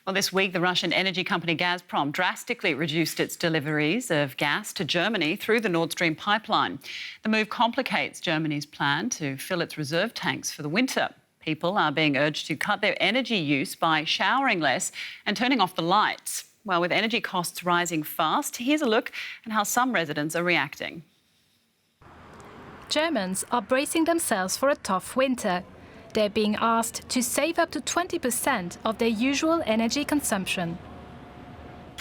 Well, this week, the Russian energy company Gazprom drastically reduced its deliveries of gas to Germany through the Nord Stream pipeline. The move complicates Germany's plan to fill its reserve tanks for the winter. People are being urged to cut their energy use by showering less and turning off the lights. Well, with energy costs rising fast, here's a look at how some residents are reacting. Germans are bracing themselves for a tough winter. They're being asked to save up to 20% of their usual energy consumption.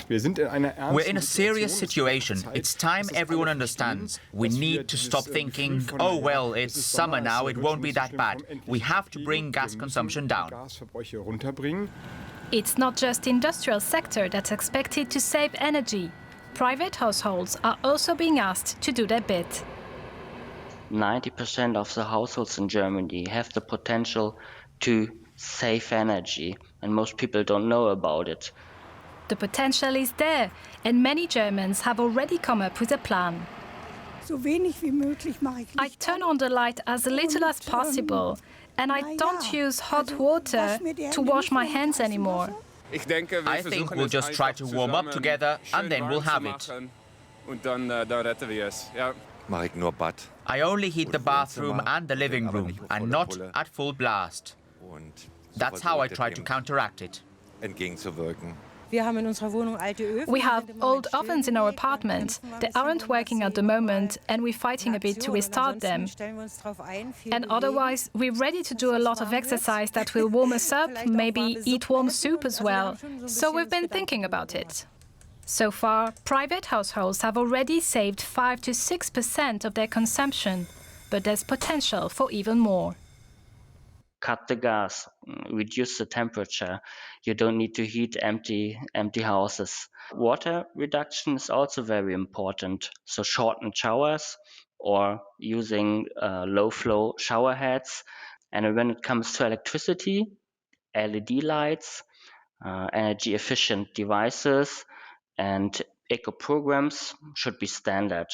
We're in a serious situation. It's time everyone understands. We need to stop thinking, oh, well, it's summer now, it won't be that bad. We have to bring gas consumption down. It's not just the industrial sector that's expected to save energy. Private households are also being asked to do their bit. 90% of the households in Germany have the potential to save energy, and most people don't know about it. The potential is there, and many Germans have already come up with a plan. I turn on the light as little as possible, and I don't use hot water to wash my hands anymore. I think we'll just try to warm up together and then we'll have it. I only heat the bathroom and the living room, and not at full blast. That's how I try to counteract it. We have old ovens in our apartment. They aren't working at the moment, and we're fighting a bit to restart them. And otherwise, we're ready to do a lot of exercise that will warm us up, maybe eat warm soup as well. So we've been thinking about it. So far, private households have already saved 5 to 6% of their consumption, but there's potential for even more. Cut the gas, reduce the temperature. You don't need to heat empty houses. Water reduction is also very important. So shorten showers or using low-flow shower heads. And when it comes to electricity, LED lights, energy-efficient devices, and eco programs should be standard.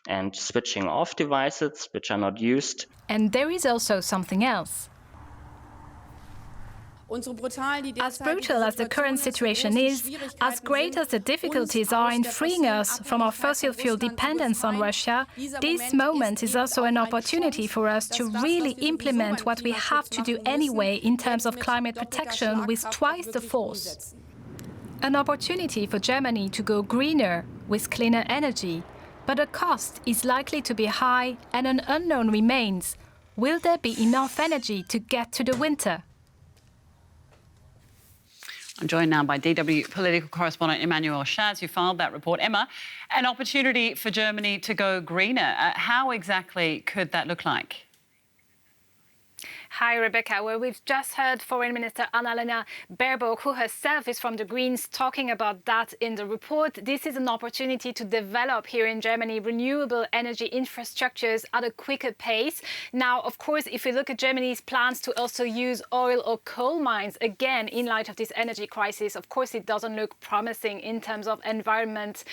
And switching off devices which are not used. And there is also something else. As brutal as the current situation is, as great as the difficulties are in freeing us from our fossil fuel dependence on Russia, this moment is also an opportunity for us to really implement what we have to do anyway in terms of climate protection with twice the force. An opportunity for Germany to go greener with cleaner energy. But the cost is likely to be high, and an unknown remains. Will there be enough energy to get to the winter? I'm joined now by DW political correspondent Emmanuel Schatz, who filed that report. Emma, an opportunity for Germany to go greener. How exactly could that look like? Hi, Rebecca. Well, we've just heard Foreign Minister Annalena Baerbock, who herself is from the Greens, talking about that in the report. This is an opportunity to develop here in Germany renewable energy infrastructures at a quicker pace. Now, of course, if we look at Germany's plans to also use oil or coal mines, again, in light of this energy crisis, of course, it doesn't look promising in terms of environment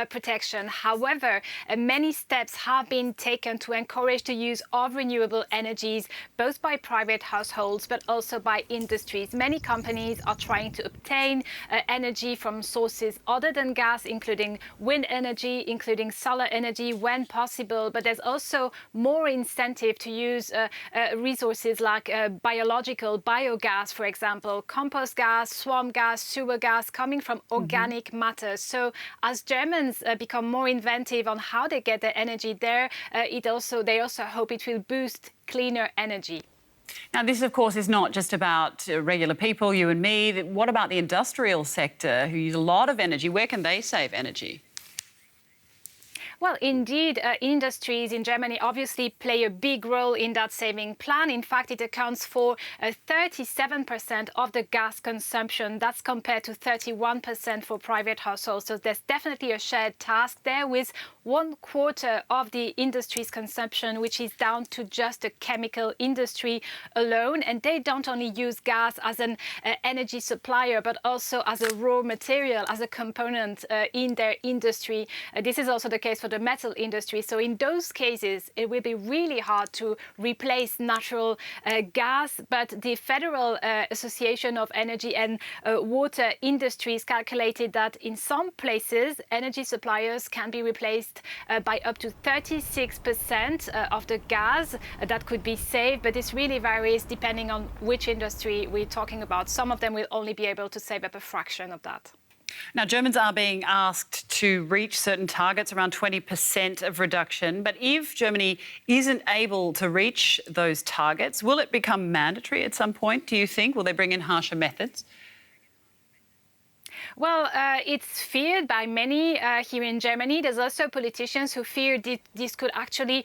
protection. However, many steps have been taken to encourage the use of renewable energies, both by private households, but also by industries. Many companies are trying to obtain energy from sources other than gas, including wind energy, including solar energy when possible. But there's also more incentive to use resources like biological biogas, for example, compost gas, swamp gas, sewer gas coming from organic matter. So as Germans become more inventive on how they get their energy there, they also hope it will boost cleaner energy. Now, this, of course, is not just about regular people, you and me. What about the industrial sector, who use a lot of energy? Where can they save energy? Well, indeed, industries in Germany obviously play a big role in that saving plan. In fact, it accounts for 37% of the gas consumption. That's compared to 31% for private households. So there's definitely a shared task there with 1/4 of the industry's consumption, which is down to just the chemical industry alone. And they don't only use gas as an energy supplier, but also as a raw material, as a component in their industry. This is also the case for the metal industry. So in those cases, it will be really hard to replace natural gas. But the Federal Association of Energy and Water Industries calculated that in some places, energy suppliers can be replaced by up to 36% of the gas that could be saved. But this really varies depending on which industry we're talking about. Some of them will only be able to save up a fraction of that. Now, Germans are being asked to reach certain targets, around 20% of reduction. But if Germany isn't able to reach those targets, will it become mandatory at some point, do you think? Will they bring in harsher methods? Well, it's feared by many here in Germany. There's also politicians who fear this could actually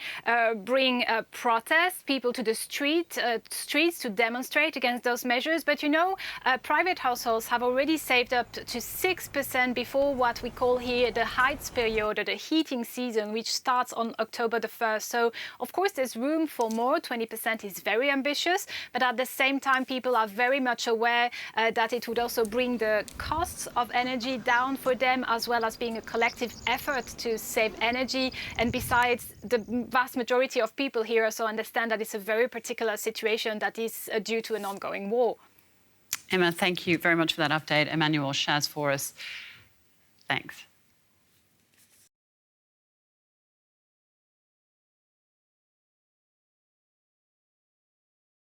bring protests, people to the streets to demonstrate against those measures. But you know, private households have already saved up to 6% before what we call here the Heizperiode, the heating season, which starts on October the 1st. So, of course, there's room for more. 20% is very ambitious. But at the same time, people are very much aware that it would also bring the costs of energy down for them, as well as being a collective effort to save energy. And besides, the vast majority of people here also understand that it's a very particular situation that is due to an ongoing war. Emma, thank you very much for that update. Emmanuel Chaz for us. Thanks.